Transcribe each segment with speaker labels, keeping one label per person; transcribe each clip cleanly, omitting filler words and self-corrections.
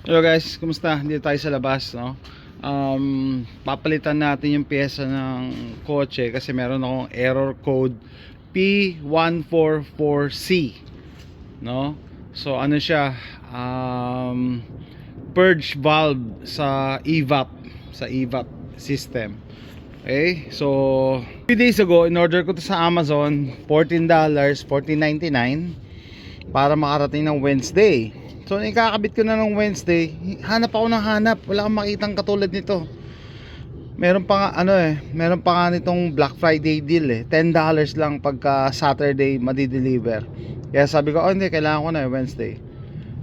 Speaker 1: Hello guys, kumusta? Dito tayo sa labas, no? Papalitan natin yung pyesa ng kotse kasi meron akong error code P144C, no? So ano siya? Purge valve sa evap system. Okay? So 3 days ago, in order ko to sa Amazon, $14, $14.99 para makarating ng Wednesday. So ikakabit ko na ng Wednesday, hanap ako ng hanap, wala akong makitang katulad nito. Meron pa nga meron pa nga nitong Black Friday deal $10 lang pagka Saturday madi-deliver. Kaya sabi ko, oh hindi, kailangan ko na Wednesday.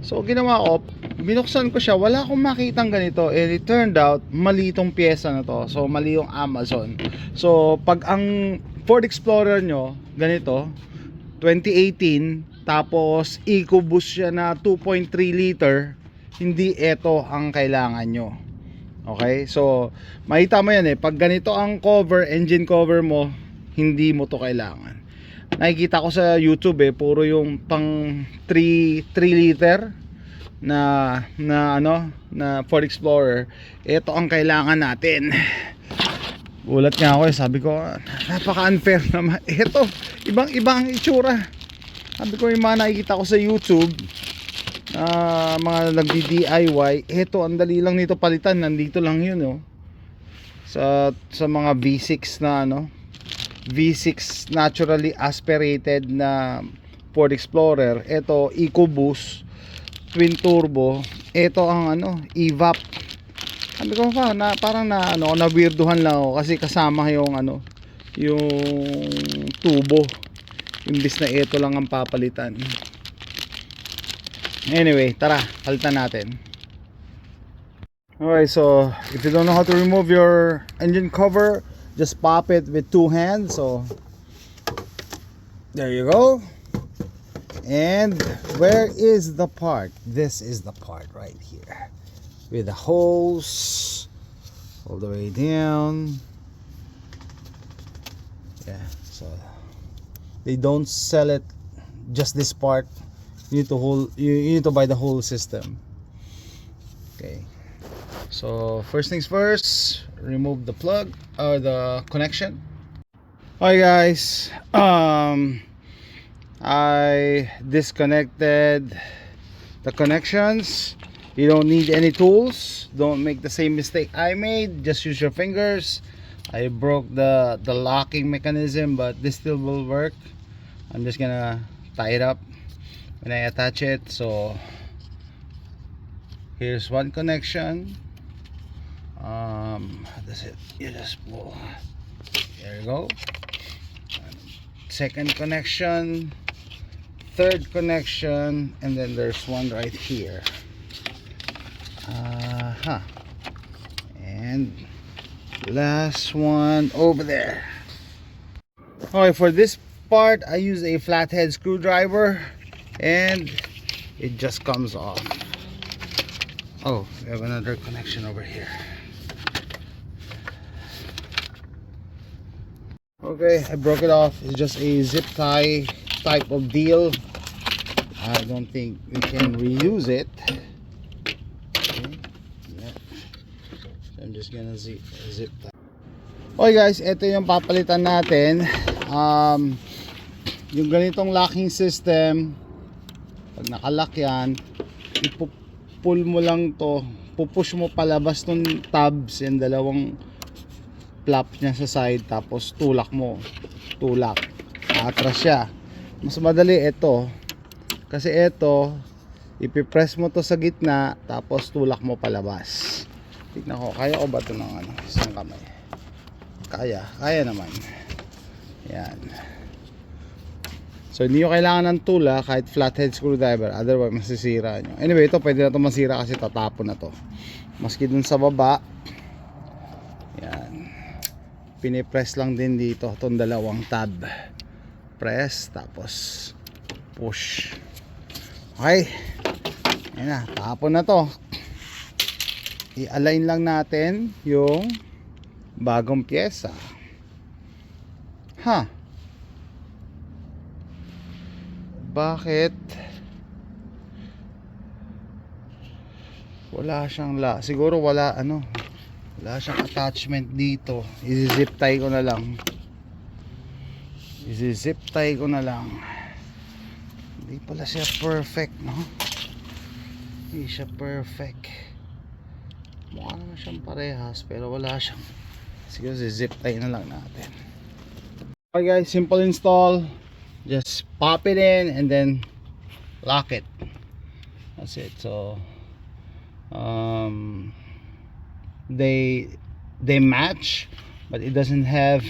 Speaker 1: So ginawa ko, binuksan ko siya, wala akong makitang ganito. And it turned out, mali itong pyesa na to. So mali yung Amazon. So pag ang Ford Explorer nyo, ganito 2018, tapos EcoBoost siya na 2.3 liter, hindi ito ang kailangan nyo. Okay, so makita mo yan pag ganito ang cover, engine cover mo, hindi mo to kailangan. Nakikita ko sa YouTube puro yung pang 3 liter na Ford Explorer. Ito ang kailangan natin. Ulat nga ako sabi ko, napaka-unfair naman. Ito, ibang itsura. Sabi ko, yung mga nakikita ko sa YouTube, mga nagdi-DIY, ito, ang dali lang nito palitan. Nandito lang yun, sa mga V6 na V6 naturally aspirated na Ford Explorer. Ito, EcoBoost twin turbo. Ito ang evap. Sabi ko pa parang na weirduhan lang ako kasi kasama yung yung tubo, imbis na ito lang ang papalitan. Anyway, tara, palitan natin. Alright, so if you don't know how to remove your engine cover, just pop it with 2 hands. So there you go. And where is the part? This is the part right here, with the hose all the way down. Yeah, so they don't sell it just this part. You need to buy the whole system. Okay, so first things first, remove the plug or the connection. Alright guys, I disconnected the connections. You don't need any tools. Don't make the same mistake I made. Just use your fingers. I broke the locking mechanism, but this still will work. I'm just gonna tie it up when I attach it. So here's one connection. That's it. You just pull. There you go. Second connection, third connection, and then there's one right here. And last one over there. Okay, for this part I use a flathead screwdriver and it just comes off. Oh, we have another connection over here. Okay, I broke it off. It's just a zip tie type of deal. I don't think we can reuse it. Okay. Yeah. So I'm just gonna zip tie. Okay guys, ito yung papalitan natin. Yung ganitong locking system, pag nakalock yan, ipupull mo lang to, pupush mo palabas tong tabs, yung dalawang flap niya sa side, tapos tulak mo, atras siya. Mas madali ito kasi ito ipipress mo to sa gitna, tapos tulak mo palabas. Tignan ko, kaya ko ba ito ng isang kamay? Kaya naman. Yan. So hindi nyo kailangan ng tula, kahit flathead screwdriver, otherwise masisira nyo. Anyway, ito pwede na ito masira kasi tatapon na to. Maski dun sa baba, yan, pinipress lang din dito itong dalawang tab. Press, tapos push. Okay, ayan na, tapon na to. I-align lang natin yung bagong pyesa. Bakit Wala siyang siguro wala wala siyang attachment dito. I-zip tie ko na lang. I-zip tie ko na lang. Hindi pala siya perfect, no? Hindi siya perfect. Mukha naman siyang parehas pero wala siyang. Siguro zip tie na lang natin. Okay guys, simple install. Just pop it in and then lock it. That's it. So they match, but it doesn't have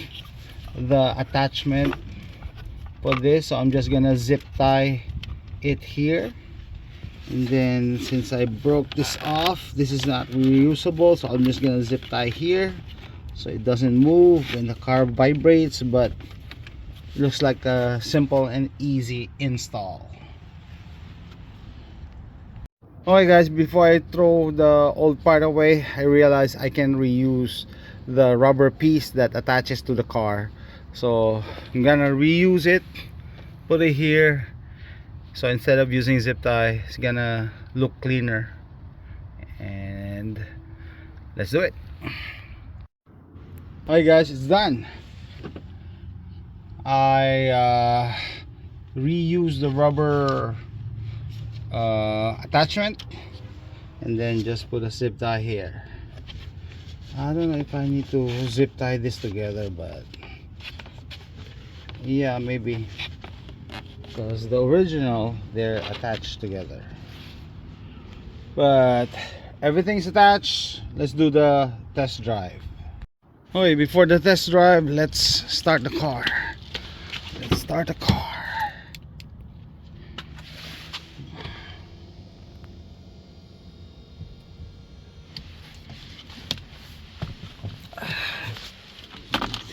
Speaker 1: the attachment for this, so I'm just gonna zip tie it here. And then since I broke this off, this is not reusable, so I'm just gonna zip tie here so it doesn't move when the car vibrates, but it looks like a simple and easy install. Okay guys, before I throw the old part away, I realized I can reuse the rubber piece that attaches to the car. So I'm gonna reuse it, put it here, so instead of using zip tie, it's gonna look cleaner. And let's do it. Alright guys, it's done. I reused the rubber attachment and then just put a zip tie here. I don't know if I need to zip tie this together, but yeah, maybe, because the original, they're attached together. But everything's attached. Let's do the test drive. Okay, before the test drive, let's start the car. Let's start the car.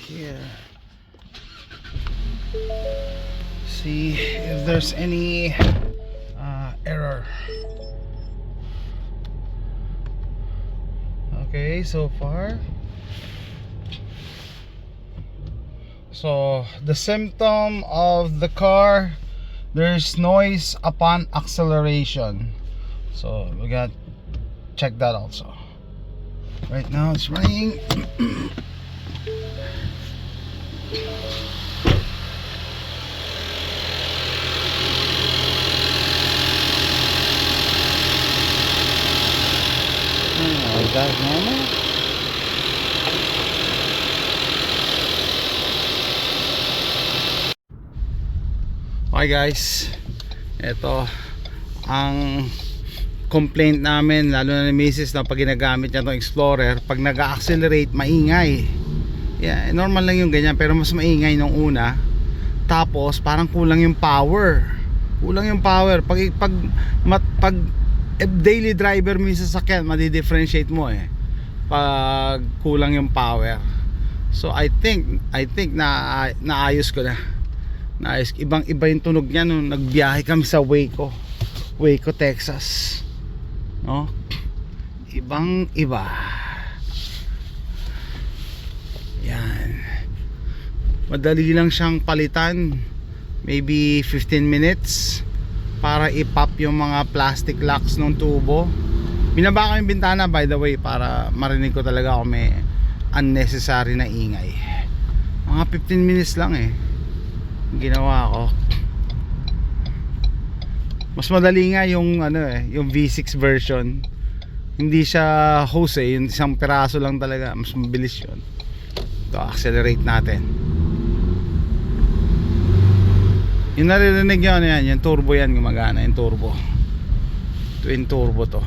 Speaker 1: Here, see if there's any error. Okay, so far, so the symptom of the car, there's noise upon acceleration, so we got to check that also. Right now it's running. Is that normal? Okay guys, ito ang complaint namin, lalo na ni Mrs. na pag ginagamit niya itong Explorer, pag nag-accelerate maingay. Yeah, normal lang yung ganyan, pero mas maingay nung una. Tapos parang kulang yung power. Pag daily driver mo yung sasakyan, madi-differentiate mo pag kulang yung power. So I think na naayos ko na. Ibang-iba yung tunog niya nung nagbiyahe kami sa Waco, Texas. No? Ibang-iba. Yan. Madali lang siyang palitan. Maybe 15 minutes para i-pop yung mga plastic locks ng tubo. Binaba ko yung bintana, by the way, para marinig ko talaga kung may unnecessary na ingay. Mga 15 minutes lang ginawa ko. Mas madali nga yung yung V6 version. Hindi siya hose yung isang piraso lang talaga. Mas mabilis yun. Ito, accelerate natin. Yung naririnig nyo yan, yung turbo yan, gumagana yung turbo. Twin turbo to.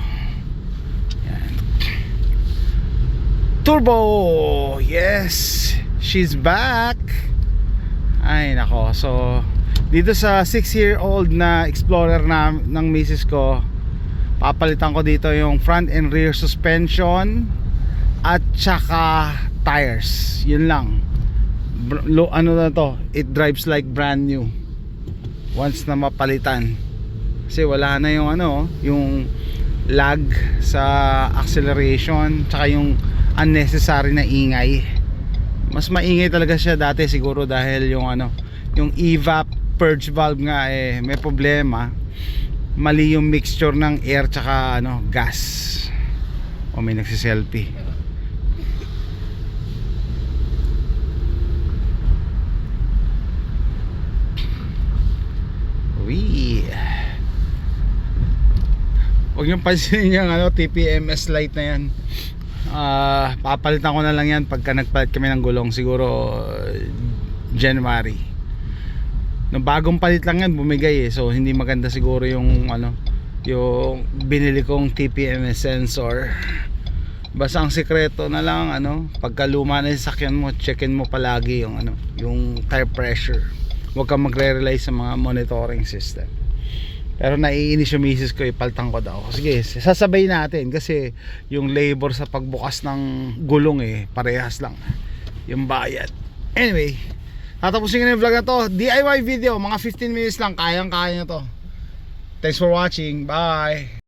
Speaker 1: Yan. Turbo! Yes! She's back! Ay nako, so dito sa 6-year-old na Explorer ng misis ko, papalitan ko dito yung front and rear suspension at saka tires. Yun lang. Ano na to, it drives like brand new once na mapalitan, kasi wala na yung yung lag sa acceleration, tsaka yung unnecessary na ingay. Mas maingay talaga siya dati, siguro dahil yung yung evap purge valve nga may problema, mali yung mixture ng air tsaka gas. O may nagsiselfie. Uy. Huwag niyong pansinin yung TPMS light na yan. Papalitan ko na lang yan pagka nagpalit kami ng gulong, siguro January. Nung bagong palit lang yan bumigay so hindi maganda siguro yung yung binili kong TPMS sensor. Basta ang sikreto na lang pagka luma na yung sakyan mo, checkin mo palagi yung tire pressure. Huwag kang magre-rely sa mga monitoring system. Pero naiinis yung misis ko, ipaltang ko daw. Sige, sasabay natin kasi yung labor sa pagbukas ng gulong parehas lang yung bayad. Anyway, tatapusin ko na yung vlog na to. DIY video, mga 15 minutes lang, kayang-kaya na to. Thanks for watching, bye.